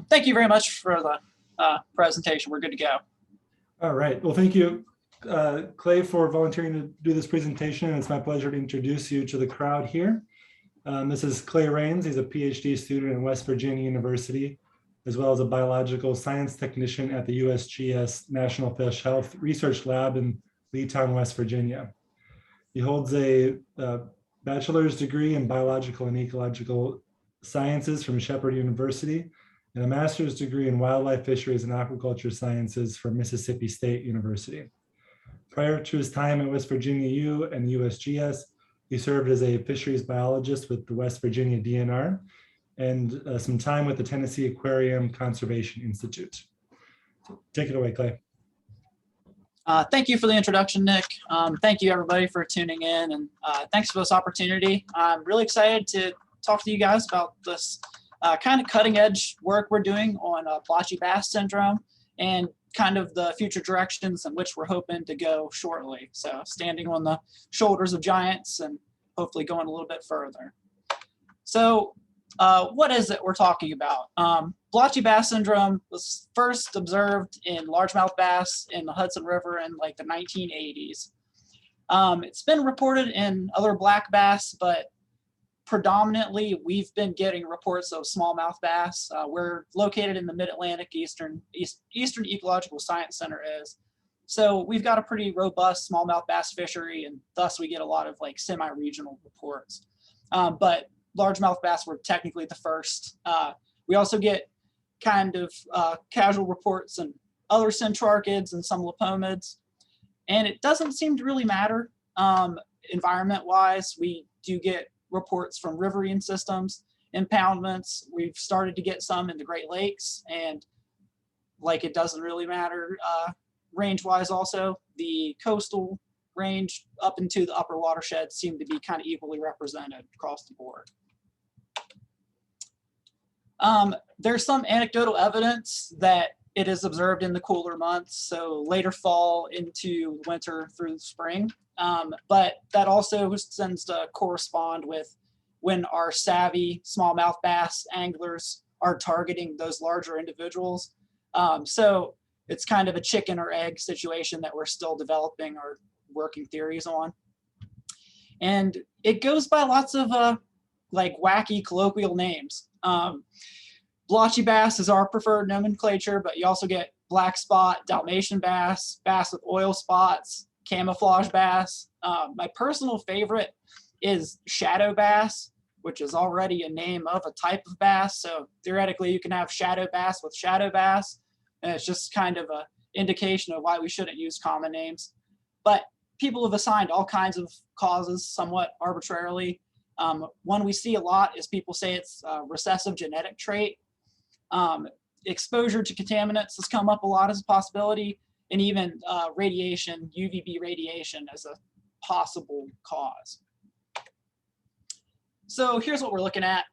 Thank you very much for the presentation. We're good to go. All right. Well, thank you, Clay, for volunteering to do this presentation. It's my pleasure to introduce you to the crowd here. This is Clay Rains. He's a PhD student at West Virginia University, as well as a biological science technician at the USGS National Fish Health Research Lab in Leetown, West Virginia. He holds a bachelor's degree in biological and ecological sciences from Shepherd University and a master's degree in wildlife, fisheries, and aquaculture sciences from Mississippi State University. Prior to his time at West Virginia U and the USGS, he served as a fisheries biologist with the West Virginia DNR and some time with the Tennessee Aquarium Conservation Institute. So take it away, Clay. Thank you for the introduction, Nick. Thank you, everybody, for tuning in, and thanks for this opportunity. I'm really excited to talk to you guys about this kind of cutting-edge work we're doing on blotchy bass syndrome and kind of the future directions in which we're hoping to go shortly. So standing on the shoulders of giants and hopefully going a little bit further. So what is it we're talking about? Blotchy bass syndrome was first observed in largemouth bass in the Hudson River in like the 1980s. It's been reported in other black bass, but predominantly we've been getting reports of smallmouth bass. We're located in the Mid-Atlantic Eastern Ecological Science Center is. So we've got a pretty robust smallmouth bass fishery, and thus we get a lot of like semi-regional reports. But largemouth bass were technically the first. We also get kind of casual reports and other centrarchids and some lepomids. And it doesn't seem to really matter environment-wise. We do get reports from riverine systems, impoundments. We've started to get some in the Great Lakes, and like it doesn't really matter range-wise also. The coastal range up into the upper watersheds seem to be kind of equally represented across the board. There's some anecdotal evidence that it is observed in the cooler months, so later fall into winter through the spring. But that also tends to correspond with when our savvy smallmouth bass anglers are targeting those larger individuals. So it's kind of a chicken or egg situation that we're still developing our working theories on. And it goes by lots of like wacky colloquial names. Blotchy bass is our preferred nomenclature, but you also get black spot, Dalmatian bass, bass with oil spots, camouflage bass. My personal favorite is shadow bass, which is already a name of a type of bass. So theoretically, you can have shadow bass with shadow bass, and it's just kind of an indication of why we shouldn't use common names. But people have assigned all kinds of causes somewhat arbitrarily. One we see a lot is people say it's a recessive genetic trait. Exposure to contaminants has come up a lot as a possibility, and even radiation, UVB radiation, as a possible cause. So here's what we're looking at.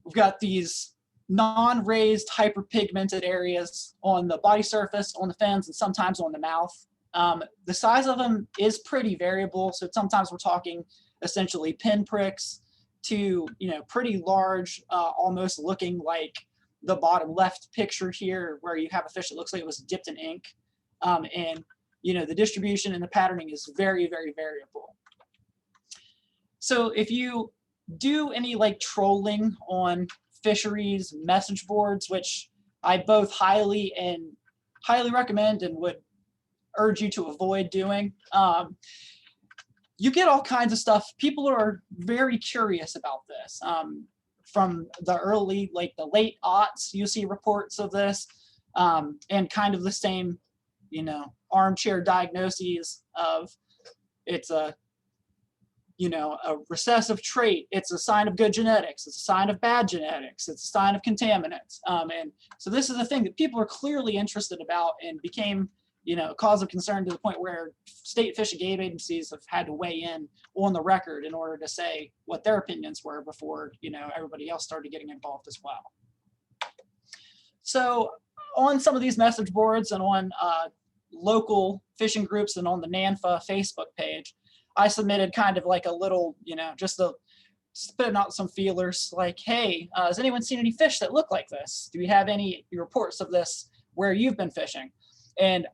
We've got these non-raised hyperpigmented areas on the body surface, on the fins, and sometimes on the mouth. The size of them is pretty variable, so sometimes we're talking essentially pinpricks to pretty large, almost looking like the bottom left picture here, where you have a fish that looks like it was dipped in ink. And the distribution and the patterning is very, very variable. So if you do any like trolling on fisheries message boards, which I both highly recommend and would urge you to avoid doing, you get all kinds of stuff. People are very curious about this. From the early, like the late aughts, you see reports of this, and kind of the same, armchair diagnoses of it's a recessive trait. It's a sign of good genetics. It's a sign of bad genetics. It's a sign of contaminants. And so this is a thing that people are clearly interested about and became a cause of concern to the point where state fish and game agencies have had to weigh in on the record in order to say what their opinions were before, everybody else started getting involved as well. So on some of these message boards and on local fishing groups and on the NANFA Facebook page, I submitted kind of like a little, just a putting out some feelers like, hey, has anyone seen any fish that look like this? Do we have any reports of this where you've been fishing? And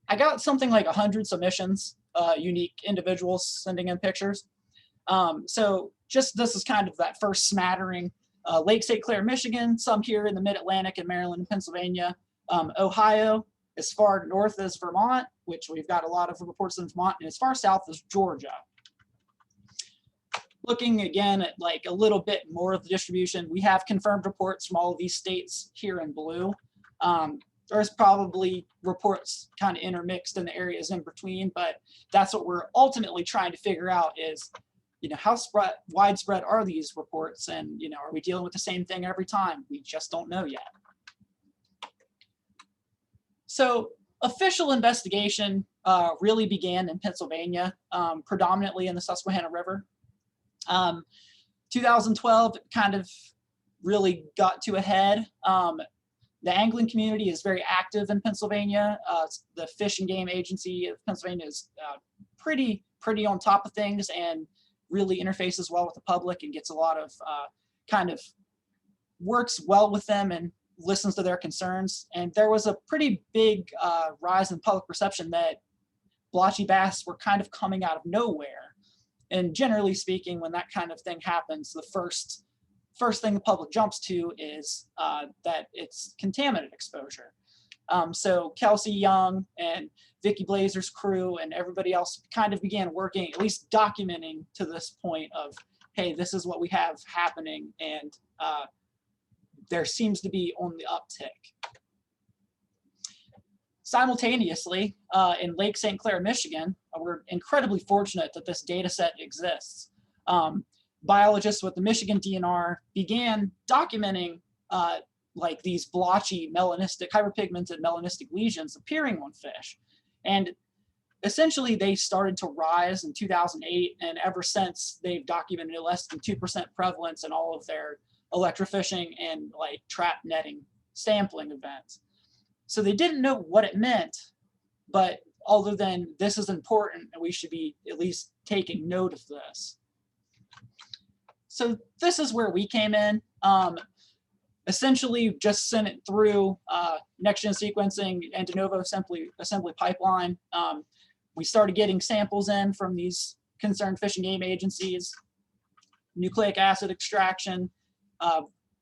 I got something like 100 submissions, unique individuals sending in pictures. So just this is kind of that first smattering. Lake St. Clair, Michigan, some here in the mid-Atlantic and Maryland and Pennsylvania, Ohio, as far north as Vermont, which we've got a lot of reports in Vermont, and as far south as Georgia. Looking again at like a little bit more of the distribution, we have confirmed reports from all of these states here in blue. There's probably reports kind of intermixed in the areas in between, but that's what we're ultimately trying to figure out is, how widespread are these reports, and are we dealing with the same thing every time? We just don't know yet. So official investigation really began in Pennsylvania, predominantly in the Susquehanna River. 2012 kind of really got to a head. The angling community is very active in Pennsylvania. The Fish and Game Agency of Pennsylvania is pretty on top of things and really interfaces well with the public and gets a lot of kind of works well with them and listens to their concerns. And there was a pretty big rise in public perception that blotchy bass were kind of coming out of nowhere. And generally speaking, when that kind of thing happens, the first thing the public jumps to is that it's contaminant exposure. So Kelsey Young and Vicky Blazer's crew and everybody else kind of began working, at least documenting to this point of, hey, this is what we have happening, and there seems to be on the uptick. Simultaneously, in Lake St. Clair, Michigan, we're incredibly fortunate that this data set exists. Biologists with the Michigan DNR began documenting like these blotchy melanistic, hyperpigmented melanistic lesions appearing on fish. And essentially they started to rise in 2008, and ever since they've documented less than 2% prevalence in all of their electrofishing and like trap netting sampling events. So they didn't know what it meant, but other than this is important and we should be at least taking note of this. So this is where we came in. Essentially just sent it through next-gen sequencing and de novo assembly pipeline. We started getting samples in from these concerned fish and game agencies, nucleic acid extraction.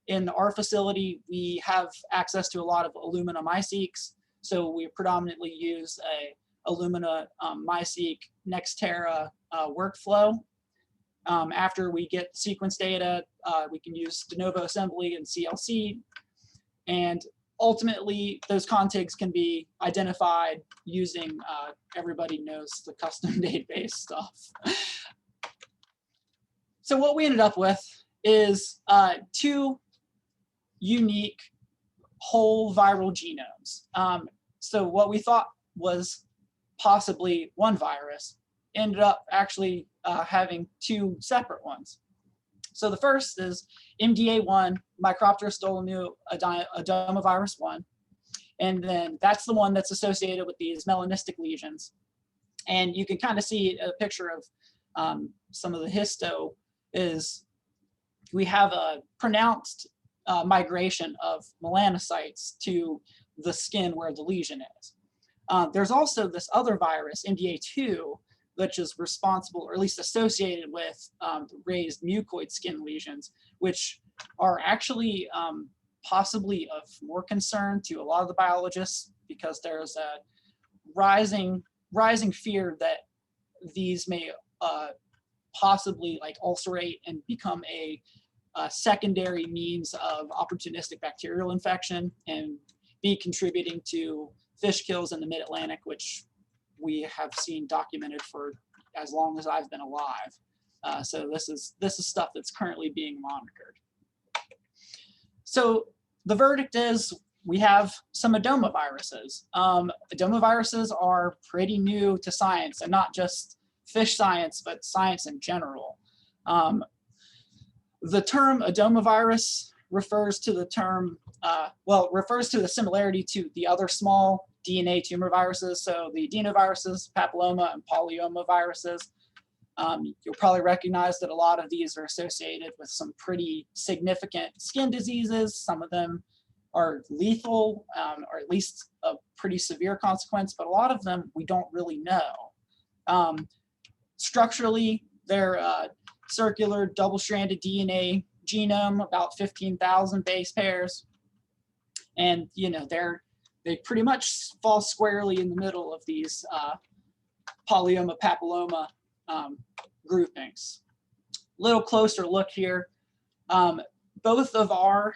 In our facility, we have access to a lot of Illumina MySeqs, so we predominantly use a Illumina MySeq Nextera workflow. After we get sequence data, we can use de novo assembly and CLC, and ultimately those contigs can be identified using, everybody knows the custom database stuff. So what we ended up with is two unique whole viral genomes. So what we thought was possibly one virus ended up actually having two separate ones. So the first is MDA1, Micropterus dolomyu Adomavirus 1. And then that's the one that's associated with these melanistic lesions. And you can kind of see a picture of some of the histo is we have a pronounced migration of melanocytes to the skin where the lesion is. There's also this other virus, MDA2, which is responsible, or at least associated with raised mucoid skin lesions, which are actually possibly of more concern to a lot of the biologists because there's a rising fear that these may possibly like ulcerate and become a secondary means of opportunistic bacterial infection and be contributing to fish kills in the mid-Atlantic, which we have seen documented for as long as I've been alive. So this is stuff that's currently being monitored. So the verdict is we have some Adomaviruses. Adomaviruses are pretty new to science, and not just fish science, but science in general. The term Adomavirus refers to the term, refers to the similarity to the other small DNA tumor viruses, so the adenoviruses, papilloma, and polyomaviruses. You'll probably recognize that a lot of these are associated with some pretty significant skin diseases. Some of them are lethal, or at least a pretty severe consequence, but a lot of them we don't really know. Structurally, they're circular double-stranded DNA genome, about 15,000 base pairs. And they pretty much fall squarely in the middle of these polyoma papilloma groupings. Little closer look here. Both of our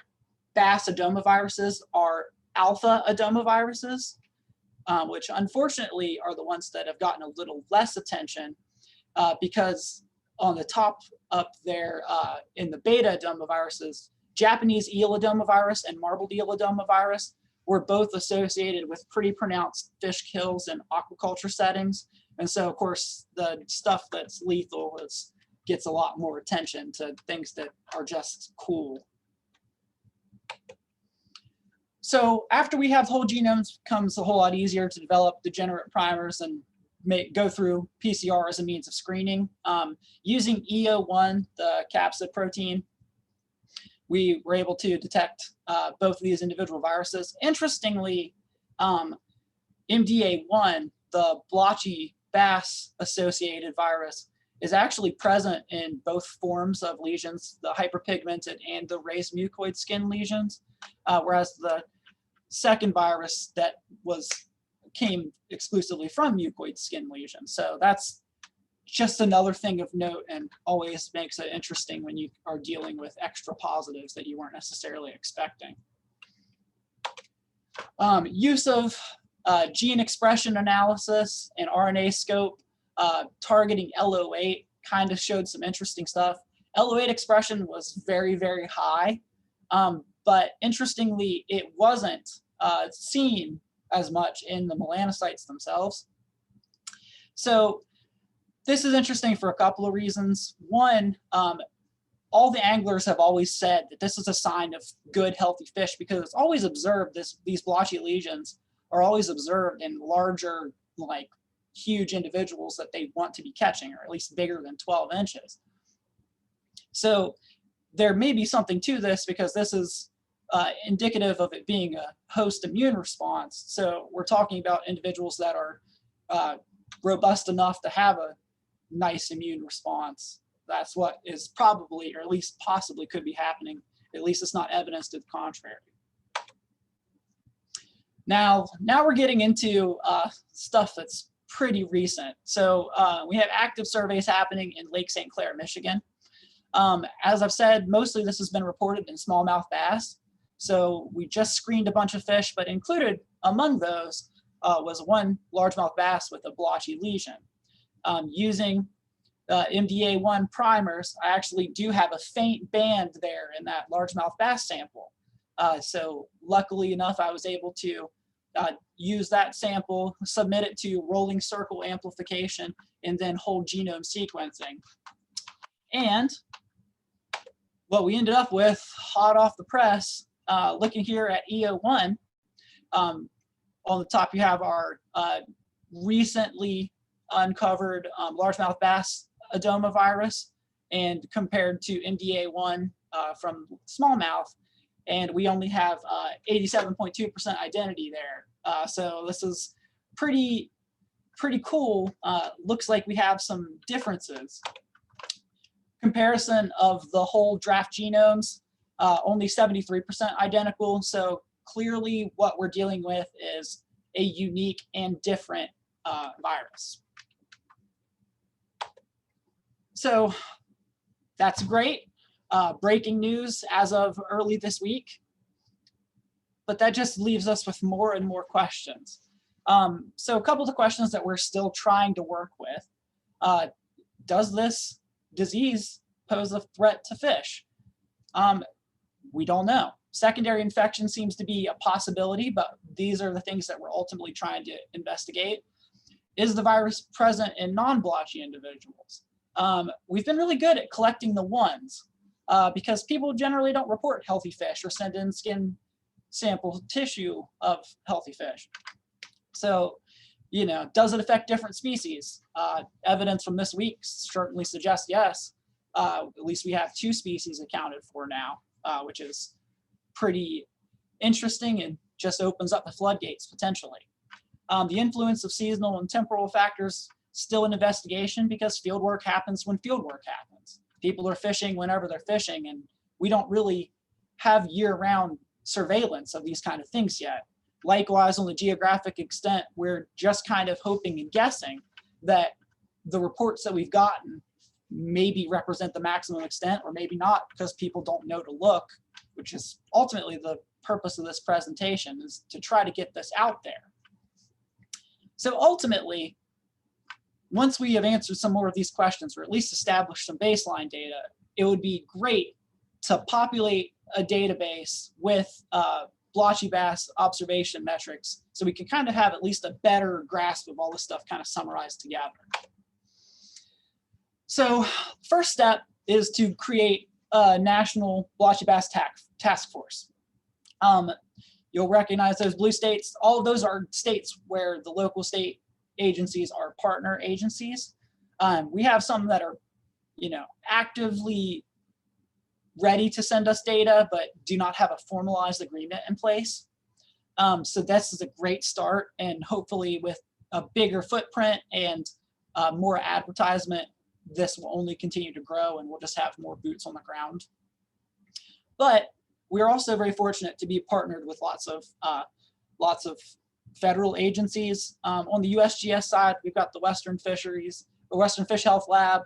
BAS Adomaviruses are alpha Adomaviruses, which unfortunately are the ones that have gotten a little less attention because on the top up there in the beta Adomaviruses, Japanese eel Adomavirus and marbled eel Adomavirus were both associated with pretty pronounced fish kills in aquaculture settings. And so, of course, the stuff that's lethal gets a lot more attention to things that are just cool. So after we have whole genomes, it becomes a whole lot easier to develop degenerate primers and go through PCR as a means of screening. Using EO1, the capsid protein, we were able to detect both of these individual viruses. Interestingly, MDA1, the blotchy BAS associated virus, is actually present in both forms of lesions, the hyperpigmented and the raised mucoid skin lesions, whereas the second virus that came exclusively from mucoid skin lesions. So that's just another thing of note and always makes it interesting when you are dealing with extra positives that you weren't necessarily expecting. Use of gene expression analysis and RNA scope targeting LO8 kind of showed some interesting stuff. LO8 expression was very, very high, but interestingly, it wasn't seen as much in the melanocytes themselves. So this is interesting for a couple of reasons. One, all the anglers have always said that this is a sign of good, healthy fish because it's always observed, these blotchy lesions are always observed in larger, like huge individuals that they want to be catching, or at least bigger than 12 inches. So there may be something to this because this is indicative of it being a host immune response. So we're talking about individuals that are robust enough to have a nice immune response. That's what is probably, or at least possibly could be happening. At least it's not evidence to the contrary. Now we're getting into stuff that's pretty recent. So we have active surveys happening in Lake St. Clair, Michigan. As I've said, mostly this has been reported in smallmouth bass. So we just screened a bunch of fish, but included among those was one largemouth bass with a blotchy lesion. Using MDA1 primers, I actually do have a faint band there in that largemouth bass sample. So luckily enough, I was able to use that sample, submit it to rolling circle amplification, and then whole genome sequencing. And what we ended up with, hot off the press, looking here at EO1, on the top you have our recently uncovered largemouth bass Adomavirus, and compared to MDA1 from smallmouth, and we only have 87.2% identity there. So this is pretty cool. Looks like we have some differences. Comparison of the whole draft genomes, only 73% identical. So clearly what we're dealing with is a unique and different virus. So that's great. Breaking news as of early this week. But that just leaves us with more and more questions. So a couple of the questions that we're still trying to work with. Does this disease pose a threat to fish? We don't know. Secondary infection seems to be a possibility, but these are the things that we're ultimately trying to investigate. Is the virus present in non-blotchy individuals? We've been really good at collecting the ones because people generally don't report healthy fish or send in skin sample tissue of healthy fish. So Does it affect different species? Evidence from this week certainly suggests yes. At least we have 2 species accounted for now, which is pretty interesting and just opens up the floodgates potentially. The influence of seasonal and temporal factors still an investigation because field work happens when field work happens. People are fishing whenever they're fishing, and we don't really have year-round surveillance of these kind of things yet. Likewise, on the geographic extent, we're just kind of hoping and guessing that the reports that we've gotten maybe represent the maximum extent or maybe not because people don't know to look, which is ultimately the purpose of this presentation, is to try to get this out there. So ultimately, once we have answered some more of these questions, or at least established some baseline data, it would be great to populate a database with blotchy bass observation metrics so we can kind of have at least a better grasp of all this stuff kind of summarized together. So first step is to create a national blotchy bass task force. You'll recognize those blue states. All of those are states where the local state agencies are partner agencies. We have some that are, actively ready to send us data, but do not have a formalized agreement in place. So this is a great start, and hopefully with a bigger footprint and more advertisement, this will only continue to grow and we'll just have more boots on the ground. But we're also very fortunate to be partnered with lots of federal agencies. On the USGS side, we've got the Western Fish Health Lab,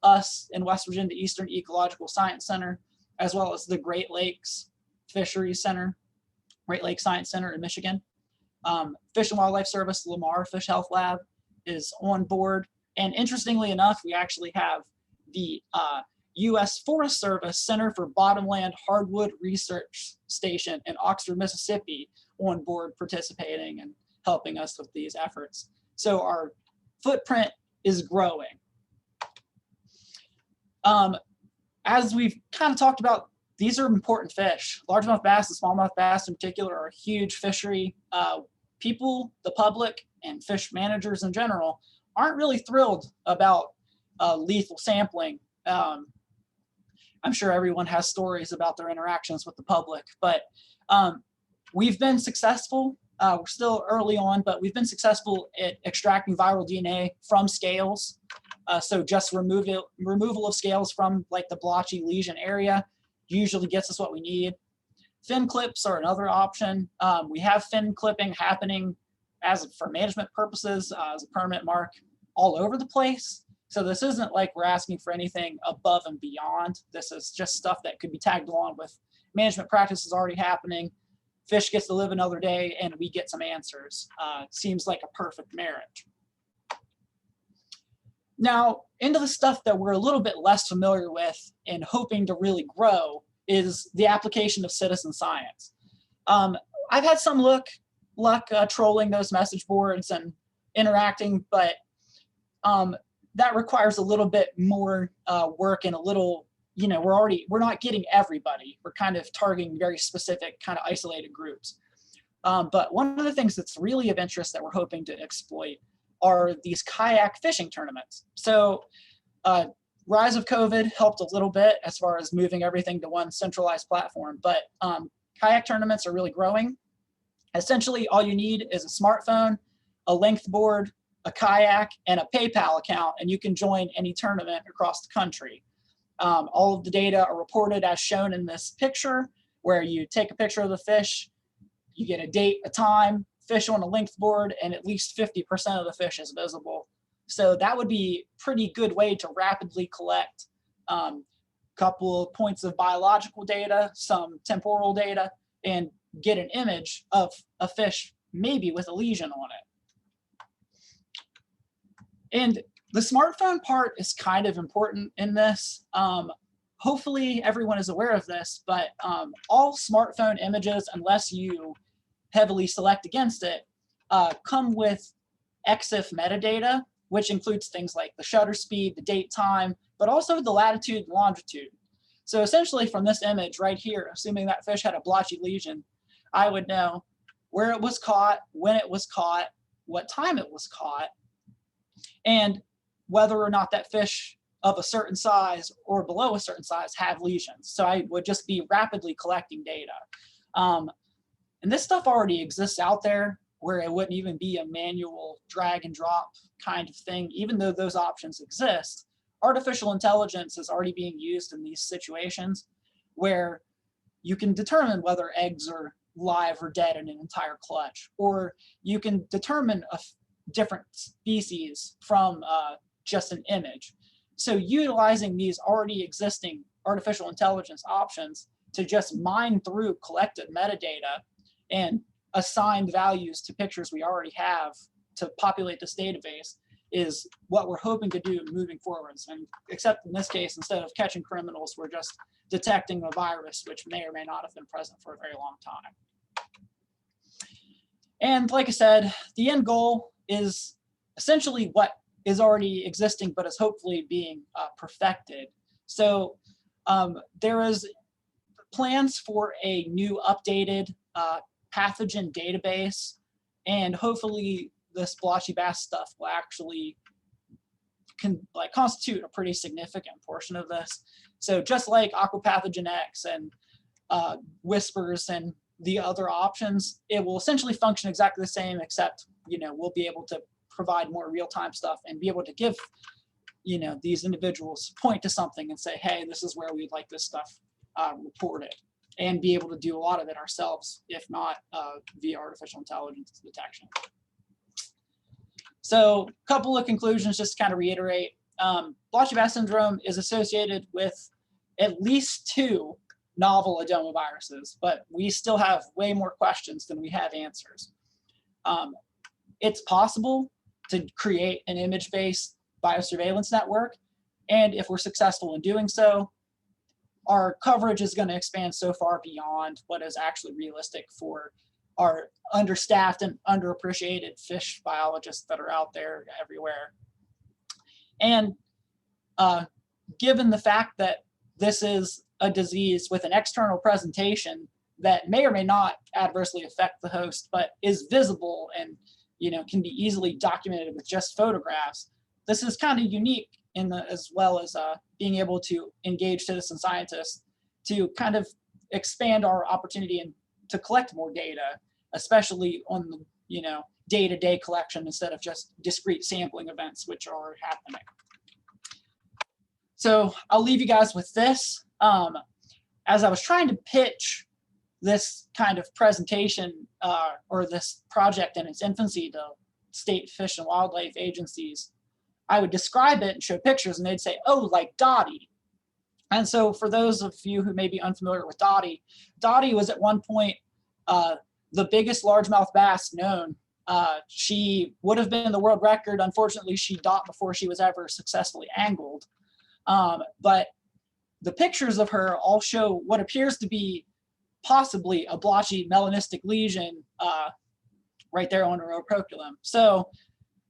us in West Virginia, Eastern Ecological Science Center, as well as the Great Lakes Fisheries Center, Great Lakes Science Center in Michigan. Fish and Wildlife Service, Lamar Fish Health Lab is on board. And interestingly enough, we actually have the U.S. Forest Service Center for Bottomland Hardwood Research Station in Oxford, Mississippi on board participating and helping us with these efforts. So our footprint is growing. As we've kind of talked about, these are important fish. Largemouth bass and smallmouth bass in particular are a huge fishery. People, the public, and fish managers in general aren't really thrilled about lethal sampling. I'm sure everyone has stories about their interactions with the public, but we've been successful. We're still early on, but we've been successful at extracting viral DNA from scales. So just removal of scales from like the blotchy lesion area usually gets us what we need. Fin clips are another option. We have fin clipping happening for management purposes as a permanent mark all over the place. So this isn't like we're asking for anything above and beyond. This is just stuff that could be tagged along with management practices already happening. Fish gets to live another day and we get some answers. Seems like a perfect marriage. Now, into the stuff that we're a little bit less familiar with and hoping to really grow is the application of citizen science. I've had some luck trolling those message boards and interacting, but that requires a little bit more work and a little, we're not getting everybody. We're kind of targeting very specific kind of isolated groups. But one of the things that's really of interest that we're hoping to exploit are these kayak fishing tournaments. So rise of COVID helped a little bit as far as moving everything to one centralized platform, but kayak tournaments are really growing. Essentially, all you need is a smartphone, a length board, a kayak, and a PayPal account, and you can join any tournament across the country. All of the data are reported as shown in this picture, where you take a picture of the fish, you get a date, a time, fish on a length board, and at least 50% of the fish is visible. So that would be a pretty good way to rapidly collect a couple of points of biological data, some temporal data, and get an image of a fish maybe with a lesion on it. And the smartphone part is kind of important in this. Hopefully everyone is aware of this, but all smartphone images, unless you heavily select against it, come with EXIF metadata, which includes things like the shutter speed, the date, time, but also the latitude and longitude. So essentially from this image right here, assuming that fish had a blotchy lesion, I would know where it was caught, when it was caught, what time it was caught, and whether or not that fish of a certain size or below a certain size have lesions. So I would just be rapidly collecting data. And this stuff already exists out there where it wouldn't even be a manual drag and drop kind of thing. Even though those options exist, artificial intelligence is already being used in these situations where you can determine whether eggs are live or dead in an entire clutch, or you can determine a different species from just an image. So utilizing these already existing artificial intelligence options to just mine through collected metadata and assign values to pictures we already have to populate this database is what we're hoping to do moving forwards. And except in this case, instead of catching criminals, we're just detecting a virus which may or may not have been present for a very long time. And like I said, the end goal is essentially what is already existing, but is hopefully being perfected. So there is plans for a new updated pathogen database, and hopefully this blotchy bass stuff will actually constitute a pretty significant portion of this. So just like Aquapathogen X and Whispers and the other options, it will essentially function exactly the same, except we'll be able to provide more real-time stuff and be able to give these individuals point to something and say, hey, this is where we'd like this stuff reported, and be able to do a lot of it ourselves, if not via artificial intelligence detection. So a couple of conclusions just to kind of reiterate. Blotchy bass syndrome is associated with at least 2 novel Adomaviruses, but we still have way more questions than we have answers. It's possible to create an image-based biosurveillance network, and if we're successful in doing so, our coverage is going to expand so far beyond what is actually realistic for our understaffed and underappreciated fish biologists that are out there everywhere. And given the fact that this is a disease with an external presentation that may or may not adversely affect the host, but is visible and can be easily documented with just photographs, this is kind of unique as well as being able to engage citizen scientists to kind of expand our opportunity and to collect more data, especially on the day-to-day collection instead of just discrete sampling events which are happening. So I'll leave you guys with this. As I was trying to pitch this kind of presentation or this project in its infancy to state fish and wildlife agencies, I would describe it and show pictures, and they'd say, oh, like Dottie. And so for those of you who may be unfamiliar with Dottie, Dottie was at one point the biggest largemouth bass known. She would have been the world record. Unfortunately, she died before she was ever successfully angled. But the pictures of her all show what appears to be possibly a blotchy melanistic lesion right there on her operculum. So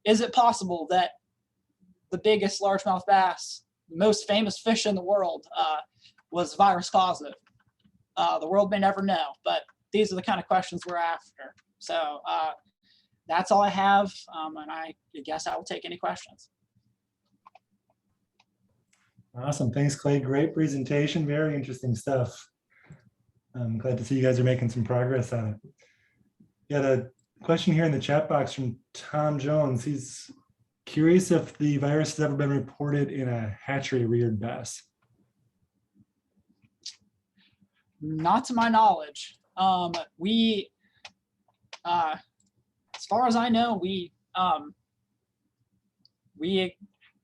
is it possible that the biggest largemouth bass, most famous fish in the world, was virus positive? The world may never know, but these are the kind of questions we're after. So that's all I have, and I guess I will take any questions. Awesome, thanks, Clay. Great presentation, very interesting stuff. I'm glad to see you guys are making some progress on it. Got a question here in the chat box from Tom Jones. He's curious if the virus has ever been reported in a hatchery reared bass. Not to my knowledge. As far as I know, we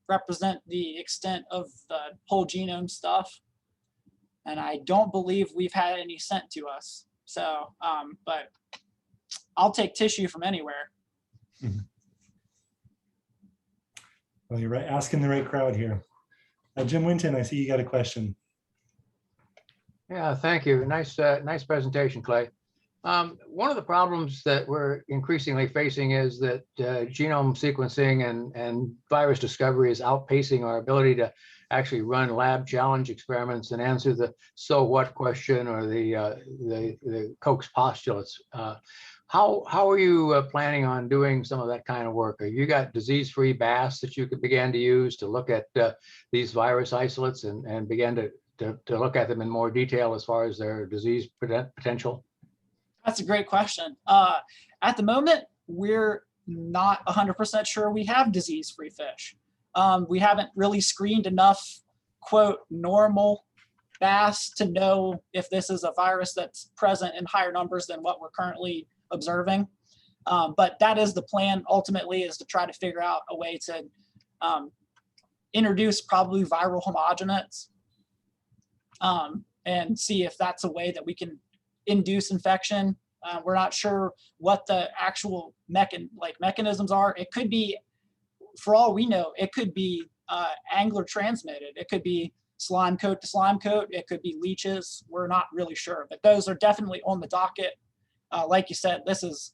represent the extent of the whole genome stuff, and I don't believe we've had any sent to us. So, but I'll take tissue from anywhere. Well, you're right, asking the right crowd here. Jim Winton, I see you got a question. Yeah, thank you. Nice presentation, Clay. One of the problems that we're increasingly facing is that genome sequencing and virus discovery is outpacing our ability to actually run lab challenge experiments and answer the so what question or the Koch's postulates. How are you planning on doing some of that kind of work? Have you got disease-free bass that you could begin to use to look at these virus isolates and begin to look at them in more detail as far as their disease potential? That's a great question. At the moment, we're not 100% sure we have disease-free fish. We haven't really screened enough, quote, normal bass to know if this is a virus that's present in higher numbers than what we're currently observing. But that is the plan ultimately, is to try to figure out a way to introduce probably viral homogenates and see if that's a way that we can induce infection. We're not sure what the actual mechanisms are. It could be, for all we know, it could be angler transmitted. It could be slime coat to slime coat. It could be leeches. We're not really sure, but those are definitely on the docket. Like you said, this is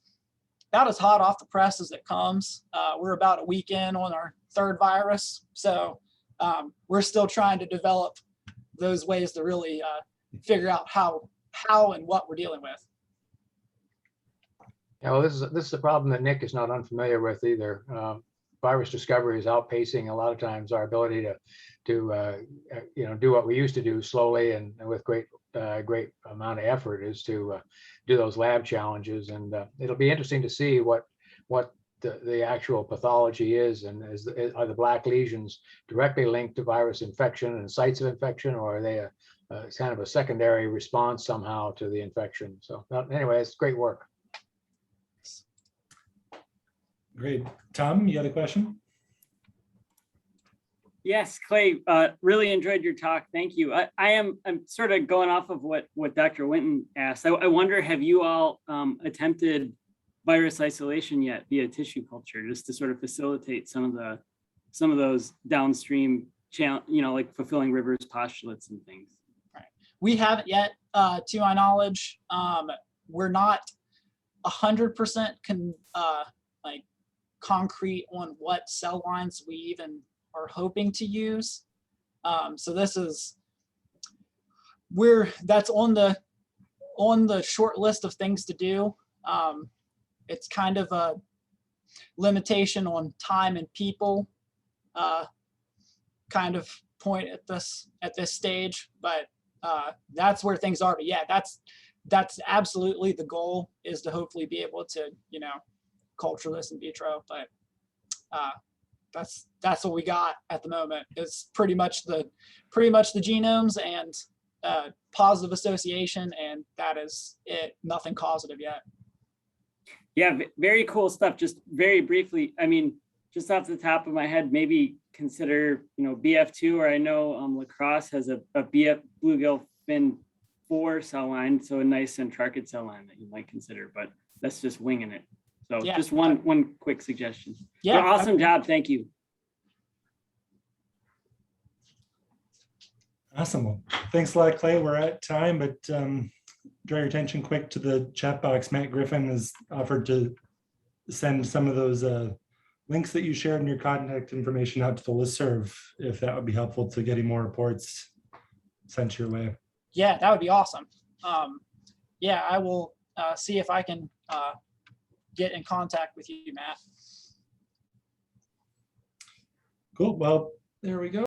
about as hot off the press as it comes. We're about a week in on our third virus. So we're still trying to develop those ways to really figure out how and what we're dealing with. Yeah, well, this is a problem that Nick is not unfamiliar with either. Virus discovery is outpacing a lot of times our ability to do what we used to do slowly and with great amount of effort, is to do those lab challenges. And it'll be interesting to see what the actual pathology is, and are the black lesions directly linked to virus infection and sites of infection, or are they a kind of a secondary response somehow to the infection? So anyway, it's great work. Great. Tom, you had a question? Yes, Clay, really enjoyed your talk. Thank you. I'm sort of going off of what Dr. Winton asked. I wonder, have you all attempted virus isolation yet via tissue culture, just to sort of facilitate some of those downstream like fulfilling River's postulates and things? Right. We haven't yet, to my knowledge. We're not 100% concrete on what cell lines we even are hoping to use. So this is that's on the short list of things to do. It's kind of a limitation on time and people kind of point at this stage, but that's where things are. But yeah, that's absolutely the goal, is to hopefully be able to culture this in vitro. But that's what we got at the moment. It's pretty much the genomes and positive association, and that is it. Nothing causative yet. Yeah, very cool stuff. Just very briefly, I mean, just off the top of my head, maybe consider BF2, or I know La Crosse has a BF bluegill fin 4 cell line, so a nice centrarchid cell line that you might consider. But that's just winging it. So yeah, just one quick suggestion. Yeah, but awesome job. Thank you. Awesome. Well, thanks a lot, Clay. We're at time, but draw your attention quick to the chat box. Matt Griffin has offered to send some of those links that you shared in your contact information out to the listserv, if that would be helpful to getting more reports sent your way. Yeah, that would be awesome. Yeah, I will see if I can get in contact with you, Matt. Cool. Well, there we go.